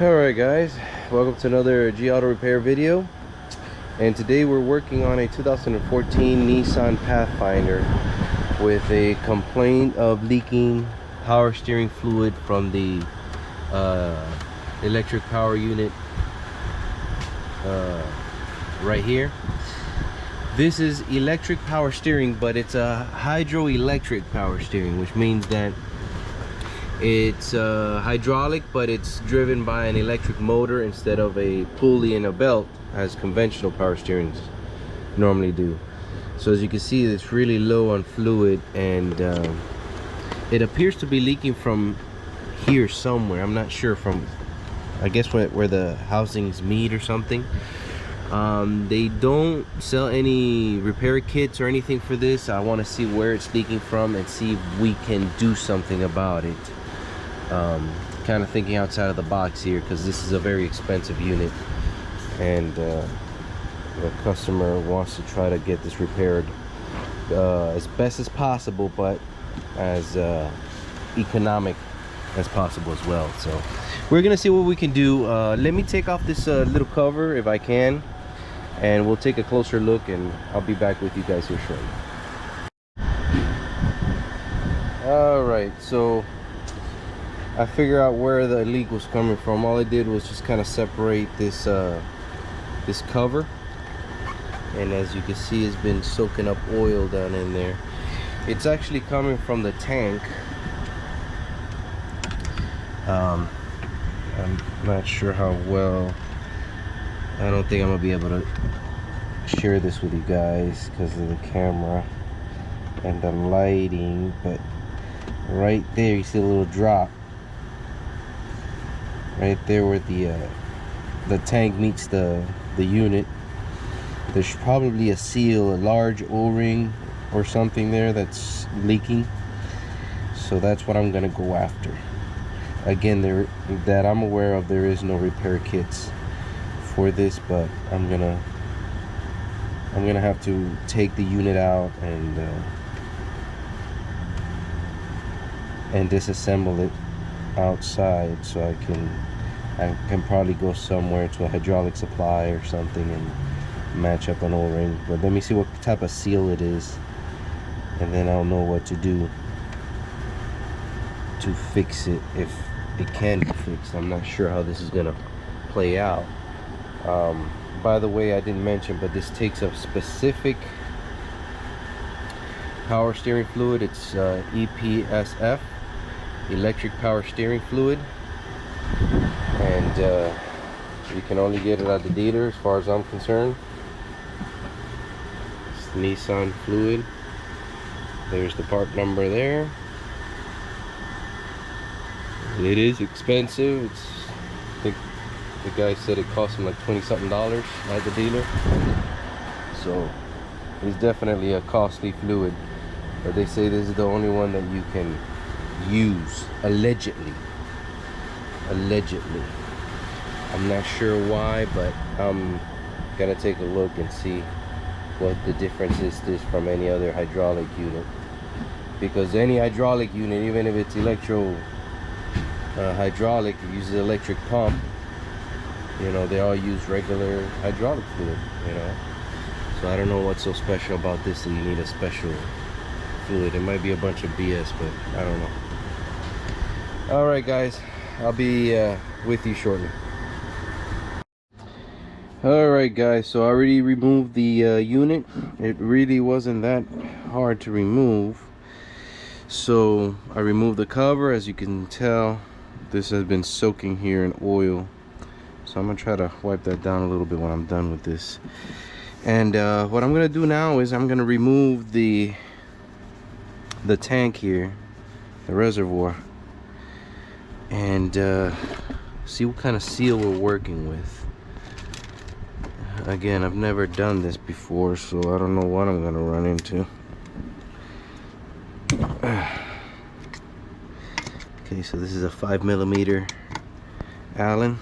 Alright guys, welcome to another G Auto repair video, and today we're working on a 2014 Nissan Pathfinder with a complaint of leaking power steering fluid from the electric power unit right here. This is electric power steering, but it's a hydroelectric power steering, which means that it's hydraulic, but it's driven by an electric motor instead of a pulley and a belt as conventional power steerings normally do. So as you can see, it's really low on fluid, and it appears to be leaking from here somewhere. I'm not sure, from I guess where the housings meet or something. They don't sell any repair kits or anything for this. I want to see where it's leaking from and see if we can do something about it. Kind of thinking outside of the box here, because this is a very expensive unit, and the customer wants to try to get this repaired as best as possible, but as economic as possible as well. So we're gonna see what we can do. Let me take off this little cover if I can, and we'll take a closer look, and I'll be back with you guys here shortly. All right, so I figured out where the leak was coming from. All I did was just kind of separate this this cover, and as you can see, it's been soaking up oil down in there. It's actually coming from the tank. I'm not sure how well. I don't think I'm gonna be able to share this with you guys because of the camera and the lighting, but right there you see a little drop right there where the tank meets the unit. There's probably a seal, a large O-ring or something there that's leaking, so that's what I'm gonna go after. Again, that I'm aware of, there is no repair kits for this, but I'm gonna have to take the unit out and disassemble it outside, so I can probably go somewhere to a hydraulic supply or something and match up an O-ring. But let me see what type of seal it is, and then I'll know what to do to fix it, if it can be fixed. I'm not sure how this is gonna play out. By the way, I didn't mention, but this takes a specific power steering fluid. It's EPSF, electric power steering fluid, and you can only get it at the dealer as far as I'm concerned. It's Nissan fluid. There's the part number there. And it is expensive. I think the guy said it cost him like $20-something at the dealer, so it's definitely a costly fluid. But they say this is the only one that you can use, allegedly. I'm not sure why, but I'm gonna take a look and see what the difference is from any other hydraulic unit, because any hydraulic unit, even if it's hydraulic, it uses electric pump, you know, they all use regular hydraulic fluid, you know. So I don't know what's so special about this that you need a special fluid. It might be a bunch of BS, but I don't know. All right guys, I'll be with you shortly. All right guys, so I already removed the unit. It really wasn't that hard to remove. So I removed the cover. As you can tell, this has been soaking here in oil, so I'm gonna try to wipe that down a little bit when I'm done with this. And what I'm gonna do now is I'm gonna remove the tank here, the reservoir, and see what kind of seal we're working with. Again, I've never done this before, so I don't know what I'm gonna run into. Okay, so this is a 5mm Allen.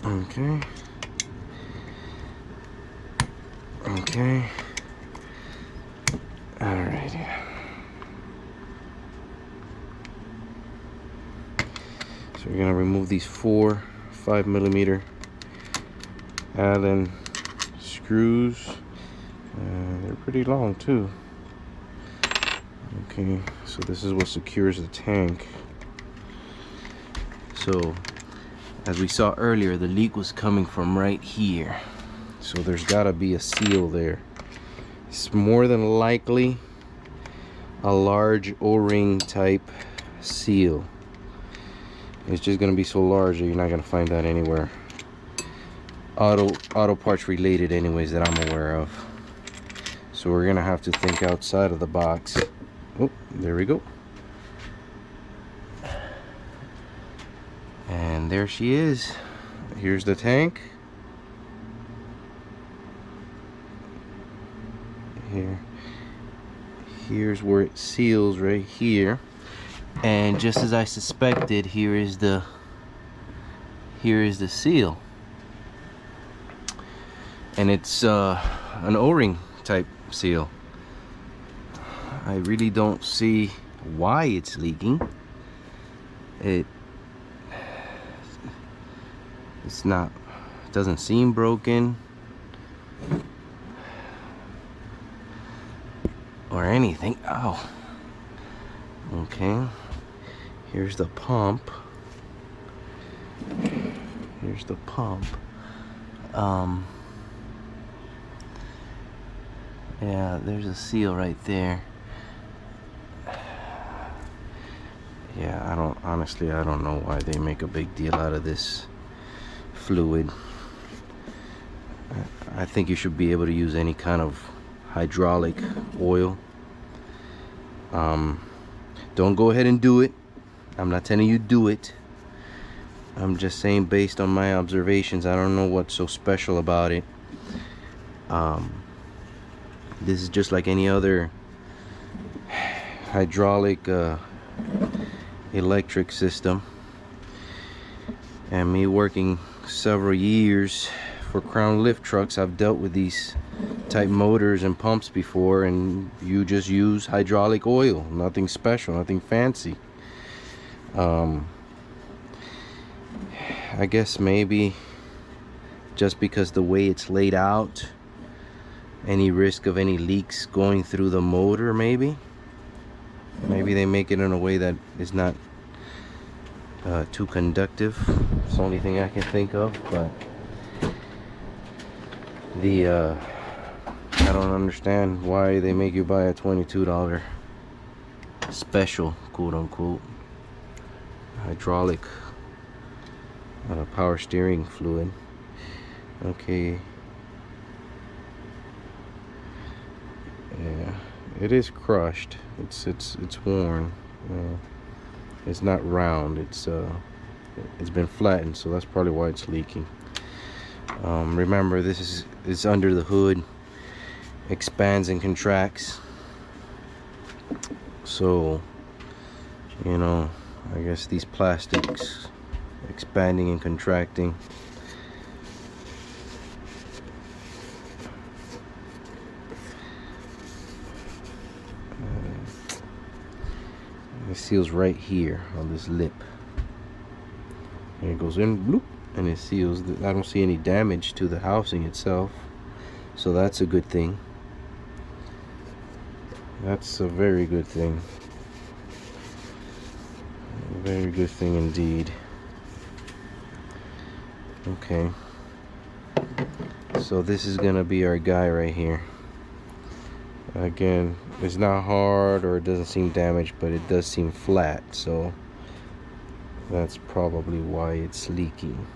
Okay. All right. So we're gonna remove these 4 5mm Allen screws. They're pretty long too. Okay, so this is what secures the tank. So as we saw earlier, the leak was coming from right here, so there's gotta be a seal there. It's more than likely a large O-ring type seal. It's just gonna be so large that you're not gonna find that anywhere. Auto parts related anyways that I'm aware of. So we're gonna have to think outside of the box. Oh, there we go. And there she is. Here's the tank. Here's where it seals right here. And just as I suspected, here is the seal. And it's an O-ring type seal. I really don't see why it's leaking. It doesn't seem broken or anything. Oh, okay. Here's the pump. Here's the pump. Yeah, there's a seal right there. Yeah, honestly, I don't know why they make a big deal out of this fluid. I think you should be able to use any kind of hydraulic oil. Don't go ahead and do it. I'm not telling you do it. I'm just saying, based on my observations, I don't know what's so special about it. This is just like any other hydraulic electric system. And me working several years for Crown lift trucks, I've dealt with these type motors and pumps before, and you just use hydraulic oil. Nothing special, nothing fancy. I guess maybe just because the way it's laid out, any risk of any leaks going through the motor, maybe they make it in a way that is not too conductive. It's the only thing I can think of. But I don't understand why they make you buy a $22 special, quote unquote, hydraulic power steering fluid. Okay. Yeah, it is crushed. It's worn. It's not round. It's been flattened, so that's probably why it's leaking. Remember, this is under the hood, expands and contracts. So, you know, I guess these plastics expanding and contracting. It seals right here on this lip, and it goes in, bloop, and it seals. I don't see any damage to the housing itself, so that's a good thing. That's a very good thing. A very good thing indeed. Okay, so this is gonna be our guy right here. Again, it's not hard or it doesn't seem damaged, but it does seem flat, so that's probably why it's leaking.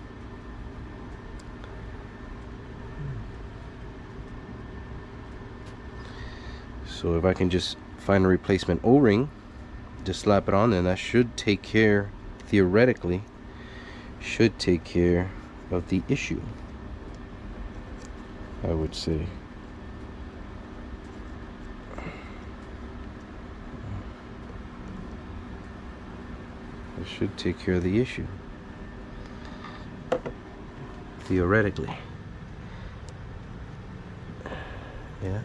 So if I can just find a replacement O-ring, just slap it on, then that should take care, theoretically, should take care of the issue, I would say. It should take care of the issue, theoretically. Yeah,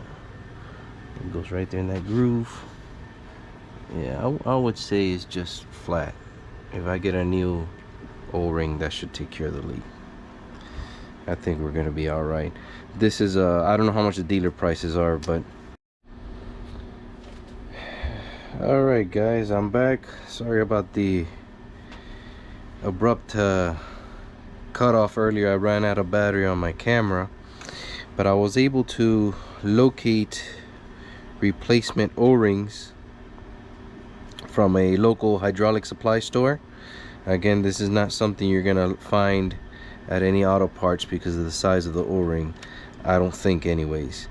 it goes right there in that groove. Yeah, I would say it's just flat. If I get a new O-ring. That should take care of the leak. I think we're gonna be all right. This is I don't know how much the dealer prices are, but all right guys, I'm back. Sorry about the abrupt cut off earlier. I ran out of battery on my camera, but I was able to locate replacement O-rings from a local hydraulic supply store. Again, this is not something you're gonna find at any auto parts because of the size of the O-ring, I don't think anyways,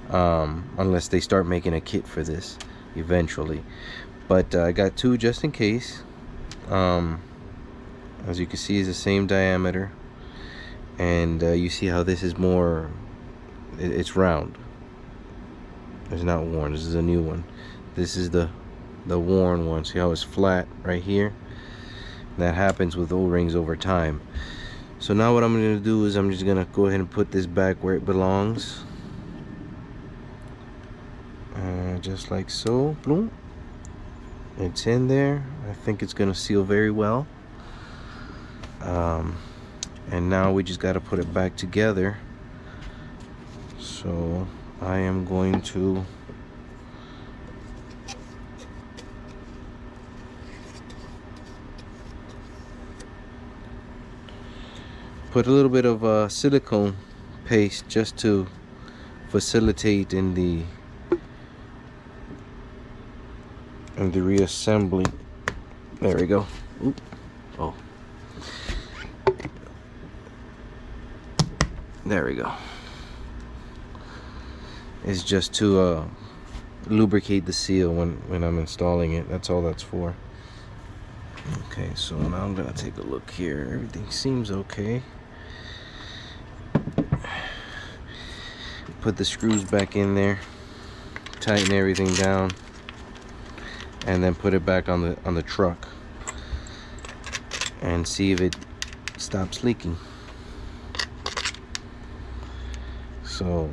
unless they start making a kit for this eventually. But I got two just in case. As you can see, is the same diameter, and you see how this is more, it's round, it's not worn. This is a new one. This is the worn one. See how it's flat right here? That happens with O-rings over time. So now what I'm going to do is I'm just going to go ahead and put this back where it belongs, just like so. Boom. It's in there. I think it's going to seal very well. And now we just got to put it back together. So I am going to put a little bit of silicone paste just to facilitate in the reassembly. There we go. Oop. Oh, there we go. It's just to lubricate the seal when I'm installing it. That's all that's for. Okay, so now I'm gonna take a look here. Everything seems okay. Put the screws back in there, tighten everything down, and then put it back on the truck and see if it stops leaking. So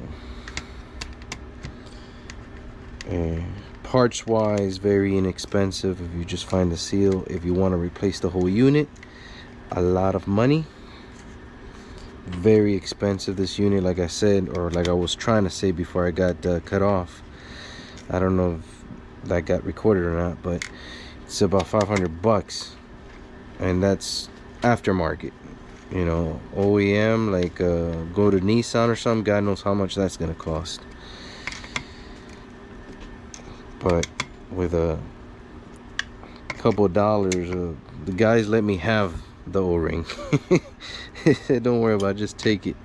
parts wise, very inexpensive if you just find the seal. If you want to replace the whole unit, a lot of money. Very expensive, this unit, like I said, or like I was trying to say before I got cut off. I don't know if that got recorded or not, but it's about 500 bucks, and that's aftermarket. You know, OEM, like go to Nissan or something, God knows how much that's gonna cost. But with a couple of dollars, the guys let me have the O-ring. They said, don't worry about it, just take it.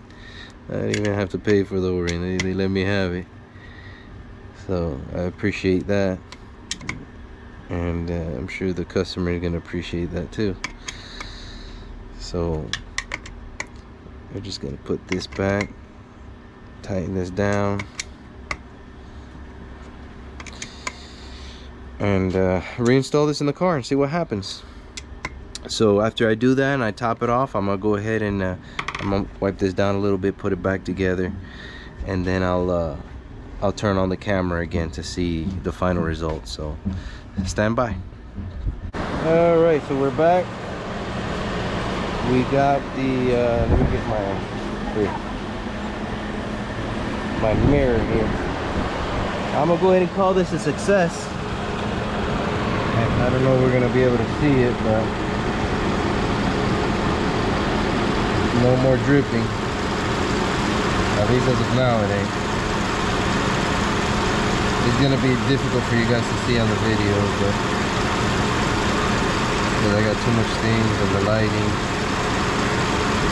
I didn't even have to pay for the O-ring. They let me have it. So I appreciate that, and I'm sure the customer is going to appreciate that too. So we're just going to put this back, tighten this down, and reinstall this in the car and see what happens. So after I do that and I top it off, I'm gonna go ahead and I'm gonna wipe this down a little bit, put it back together, and then I'll turn on the camera again to see the final result. So stand by. All right, so we're back. We got the let me get my mirror here. I'm gonna go ahead and call this a success. I don't know if we're gonna be able to see it, but no more dripping. At least as of now it ain't. It's gonna be difficult for you guys to see on the video, but because I got too much things and the lighting.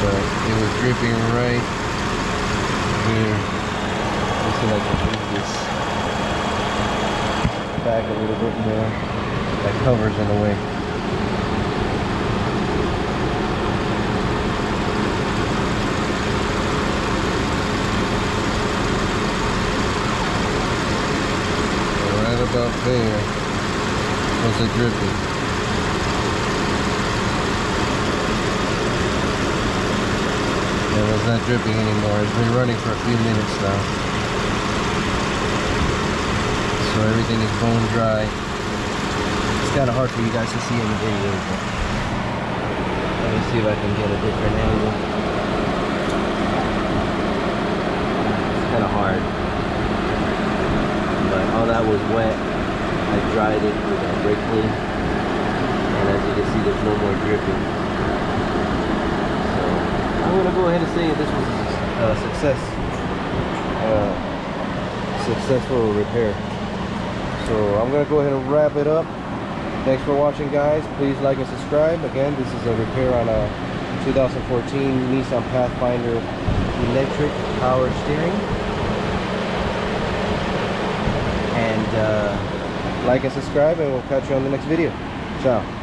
But it was dripping right here. Let's see if I can move this back a little bit more. That covers in the way. About there was it dripping. It was not dripping anymore. It's been running for a few minutes now, so everything is bone dry. It's kind of hard for you guys to see in the video, but see if I can get a different angle. It's kind of hard, but all that was wet. I dried it with a brake clean, and as you can see, there's no more dripping. So I'm gonna go ahead and say this was a successful repair. So I'm gonna go ahead and wrap it up. Thanks for watching, guys. Please like and subscribe. Again, this is a repair on a 2014 Nissan Pathfinder electric power steering. And like and subscribe, and we'll catch you on the next video. Ciao.